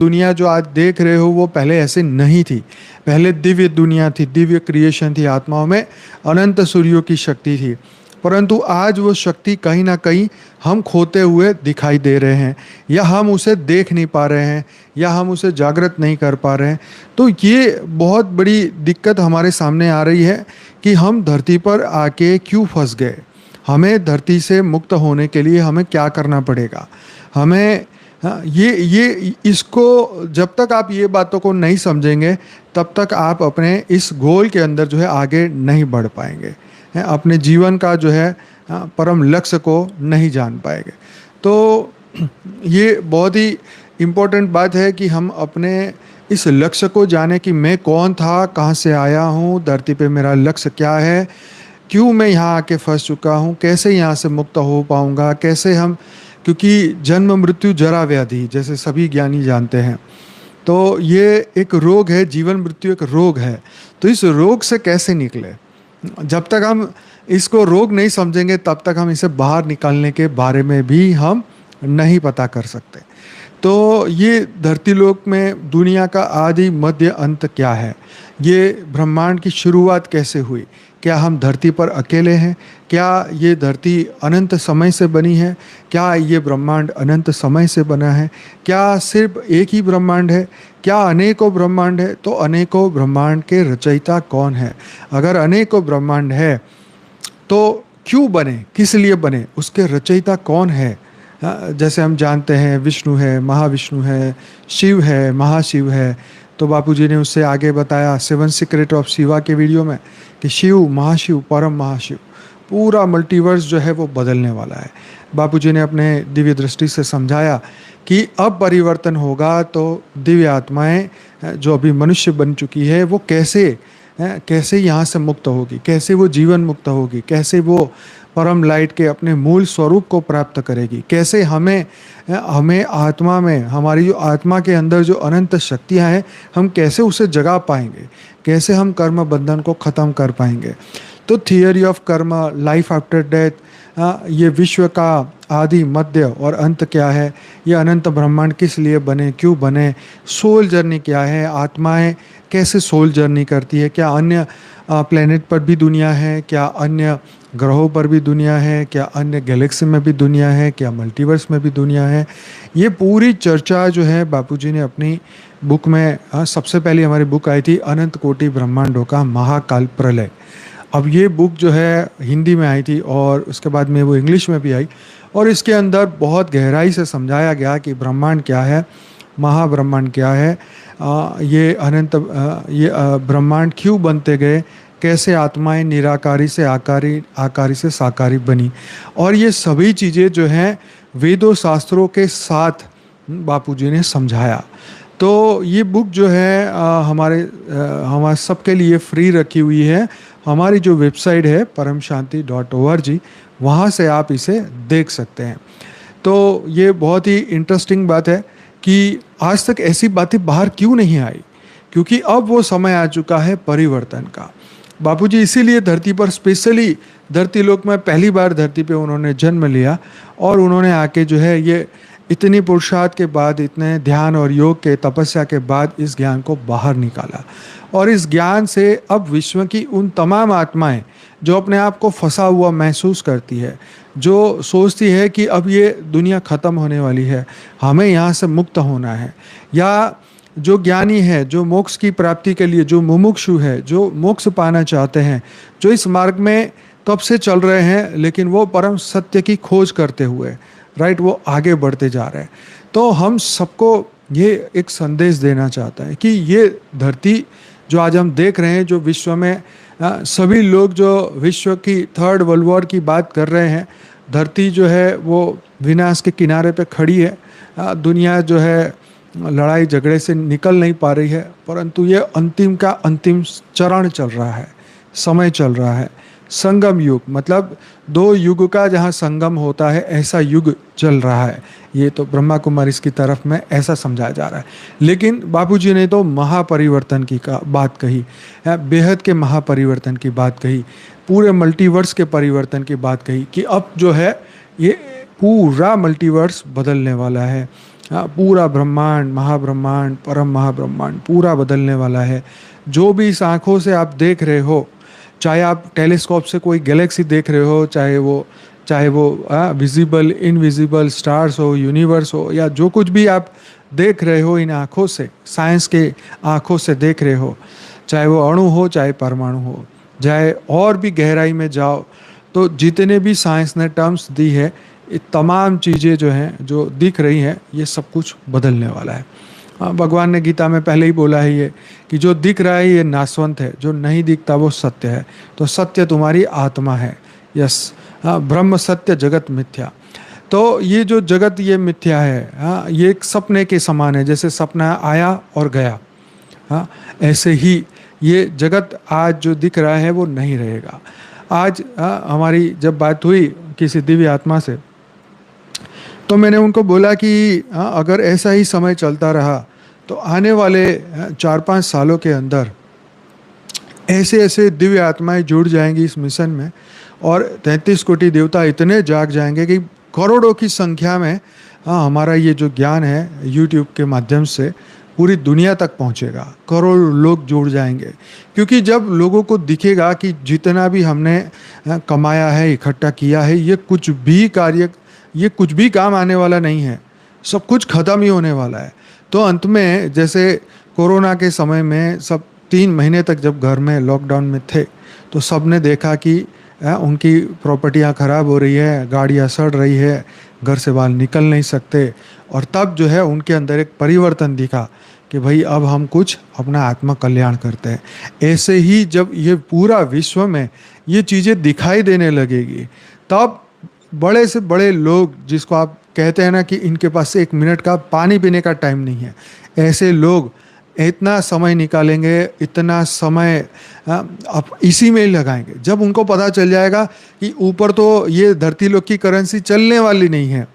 दुनिया जो आज देख रहे हो वो पहले ऐसे नहीं थी। पहले दिव्य दुनिया थी, दिव्य क्रिएशन थी, आत्माओं में अनंत सूर्यों की शक्ति थी। परंतु आज वो शक्ति कहीं ना कहीं हम खोते हुए दिखाई दे रहे हैं, या हम उसे देख नहीं पा रहे हैं, या हम उसे जागृत नहीं कर पा रहे हैं। तो ये बहुत बड़ी दिक्कत हमारे सामने आ रही है कि हम धरती पर आके क्यों फंस गए। हमें धरती से मुक्त होने के लिए हमें क्या करना पड़ेगा। हमें हाँ, ये इसको जब तक आप ये बातों को नहीं समझेंगे तब तक आप अपने इस गोल के अंदर जो है आगे नहीं बढ़ पाएंगे, अपने जीवन का जो है परम लक्ष्य को नहीं जान पाएंगे। तो ये बहुत ही इम्पोर्टेंट बात है कि हम अपने इस लक्ष्य को जाने कि मैं कौन था, कहाँ से आया हूँ, धरती पे मेरा लक्ष्य क्या है, क्यों मैं यहाँ आके फंस चुका हूँ, कैसे यहाँ से मुक्त हो पाऊँगा, कैसे हम, क्योंकि जन्म मृत्यु जरा व्याधि जैसे सभी ज्ञानी जानते हैं, तो ये एक रोग है, जीवन मृत्यु एक रोग है। तो इस रोग से कैसे निकले, जब तक हम इसको रोग नहीं समझेंगे तब तक हम इसे बाहर निकालने के बारे में भी हम नहीं पता कर सकते। तो ये धरती लोक में दुनिया का आदि मध्य अंत क्या है, ये ब्रह्मांड की शुरुआत कैसे हुई, क्या हम धरती पर अकेले हैं, क्या ये धरती अनंत समय से बनी है, क्या ये ब्रह्मांड अनंत समय से बना है, क्या सिर्फ एक ही ब्रह्मांड है, क्या अनेकों ब्रह्मांड है, तो अनेकों ब्रह्मांड के रचयिता कौन है। अगर अनेकों ब्रह्मांड है तो क्यों बने, किस लिए बने, उसके रचयिता कौन है। जैसे हम जानते हैं विष्णु है, महाविष्णु है, शिव है, महाशिव है। तो बापूजी ने उससे आगे बताया 7 सीक्रेट ऑफ शिवा के वीडियो में कि शिव, महाशिव, परम महाशिव, पूरा मल्टीवर्स जो है वो बदलने वाला है। बापूजी ने अपने दिव्य दृष्टि से समझाया कि अब परिवर्तन होगा तो दिव्य आत्माएं जो अभी मनुष्य बन चुकी है वो कैसे यहाँ से मुक्त होगी, कैसे वो जीवन मुक्त होगी, कैसे वो परम लाइट के अपने मूल स्वरूप को प्राप्त करेगी, कैसे हमें आत्मा में, हमारी जो आत्मा के अंदर जो अनंत शक्तियाँ हैं, हम कैसे उसे जगा पाएंगे, कैसे हम कर्म बंधन को ख़त्म कर पाएंगे। तो थियरी ऑफ कर्म, लाइफ आफ्टर डेथ, ये विश्व का आदि मध्य और अंत क्या है, ये अनंत ब्रह्मांड किस लिए बने, क्यों बने, सोल जर्नी क्या है, आत्माएं कैसे सोल जर्नी करती है, क्या अन्य प्लेनेट पर भी दुनिया है, क्या अन्य ग्रहों पर भी दुनिया है, क्या अन्य गैलेक्सी में भी दुनिया है, क्या मल्टीवर्स में भी दुनिया है। ये पूरी चर्चा जो है बापूजी ने अपनी बुक में, सबसे पहले हमारी बुक आई थी अनंत कोटि ब्रह्मांडों का महाकाल प्रलय। अब ये बुक जो है हिंदी में आई थी और उसके बाद में वो इंग्लिश में भी आई, और इसके अंदर बहुत गहराई से समझाया गया कि ब्रह्मांड क्या है, महाब्रह्मांड क्या है, ये अनंत ब्रह्मांड क्यों बनते गए, कैसे आत्माएं निराकारी से आकारी, आकारी से साकारी बनी। और ये सभी चीज़ें जो हैं वेदों शास्त्रों के साथ बापूजी ने समझाया। तो ये बुक जो है हमारे सबके लिए फ्री रखी हुई है। हमारी जो वेबसाइट है paramshanti.org, वहाँ से आप इसे देख सकते हैं। तो ये बहुत ही इंटरेस्टिंग बात है कि आज तक ऐसी बातें बाहर क्यों नहीं आई, क्योंकि अब वो समय आ चुका है परिवर्तन का। बापूजी इसीलिए धरती पर, स्पेशली धरती लोक में पहली बार धरती पे उन्होंने जन्म लिया, और उन्होंने आके जो है ये इतनी पुरुषार्थ के बाद, इतने ध्यान और योग के तपस्या के बाद इस ज्ञान को बाहर निकाला। और इस ज्ञान से अब विश्व की उन तमाम आत्माएं जो अपने आप को फंसा हुआ महसूस करती है, जो सोचती है कि अब ये दुनिया ख़त्म होने वाली है, हमें यहाँ से मुक्त होना है, या जो ज्ञानी है, जो मोक्ष की प्राप्ति के लिए, जो मुमुक्षु है, जो मोक्ष पाना चाहते हैं, जो इस मार्ग में कब से चल रहे हैं लेकिन वो परम सत्य की खोज करते हुए, राइट, वो आगे बढ़ते जा रहे हैं। तो हम सबको ये एक संदेश देना चाहता है कि ये धरती जो आज हम देख रहे हैं, जो विश्व में सभी लोग जो विश्व की 3rd वर्ल्ड वॉर की बात कर रहे हैं, धरती जो है वो विनाश के किनारे पे खड़ी है। दुनिया जो है लड़ाई झगड़े से निकल नहीं पा रही है, परंतु ये अंतिम का अंतिम चरण चल रहा है, समय चल रहा है। संगम युग, मतलब 2 युग का जहाँ संगम होता है, ऐसा युग चल रहा है। ये तो ब्रह्मा कुमारी की तरफ में ऐसा समझाया जा रहा है। लेकिन बापूजी ने तो महापरिवर्तन की बात कही, बेहद के महापरिवर्तन की बात कही, पूरे मल्टीवर्स के परिवर्तन की बात कही कि अब जो है ये पूरा मल्टीवर्स बदलने वाला है। हाँ, पूरा ब्रह्मांड, महाब्रह्मांड, परम महाब्रह्मांड पूरा बदलने वाला है। जो भी इस आंखों से आप देख रहे हो, चाहे आप टेलीस्कोप से कोई गैलेक्सी देख रहे हो, चाहे वो विजिबल इनविजिबल स्टार्स हो, यूनिवर्स हो, या जो कुछ भी आप देख रहे हो इन आँखों से, साइंस के आँखों से देख रहे हो, चाहे वो अणु हो चाहे परमाणु हो, चाहे और भी गहराई में जाओ, तो जितने भी साइंस ने टर्म्स दी है, ये तमाम चीज़ें जो हैं जो दिख रही हैं, ये सब कुछ बदलने वाला है। हाँ, भगवान ने गीता में पहले ही बोला है ये कि जो दिख रहा है ये नाशवंत है, जो नहीं दिखता वो सत्य है। तो सत्य तुम्हारी आत्मा है। यस। हाँ, ब्रह्म सत्य जगत मिथ्या। तो ये जो जगत ये मिथ्या है, हाँ, ये एक सपने के समान है। जैसे सपना आया और गया, हाँ, ऐसे ही ये जगत आज जो दिख रहा है वो नहीं रहेगा। आज हमारी जब बात हुई किसी दिव्य आत्मा से, तो मैंने उनको बोला कि अगर ऐसा ही समय चलता रहा तो आने वाले 4-5 सालों के अंदर ऐसे ऐसे दिव्य आत्माएं जुड़ जाएंगी इस मिशन में, और 33 कोटि देवता इतने जाग जाएंगे कि करोड़ों की संख्या में हमारा ये जो ज्ञान है यूट्यूब के माध्यम से पूरी दुनिया तक पहुंचेगा। करोड़ों लोग जुड़ जाएंगे, क्योंकि जब लोगों को दिखेगा कि जितना भी हमने कमाया है, इकट्ठा किया है, ये कुछ भी काम आने वाला नहीं है, सब कुछ ख़त्म ही होने वाला है। तो अंत में जैसे कोरोना के समय में सब 3 महीने तक जब घर में लॉकडाउन में थे, तो सब ने देखा कि उनकी प्रॉपर्टियां ख़राब हो रही है, गाड़ियां सड़ रही है, घर से बाहर निकल नहीं सकते, और तब जो है उनके अंदर एक परिवर्तन दिखा कि भाई अब हम कुछ अपना आत्म कल्याण करते हैं। ऐसे ही जब ये पूरा विश्व में ये चीज़ें दिखाई देने लगेगी, तब बड़े से बड़े लोग, जिसको आप कहते हैं ना कि इनके पास 1 मिनट का पानी पीने का टाइम नहीं है, ऐसे लोग इतना समय निकालेंगे, इतना समय अब इसी में ही लगाएंगे। जब उनको पता चल जाएगा कि ऊपर तो ये धरती लोक की करेंसी चलने वाली नहीं है,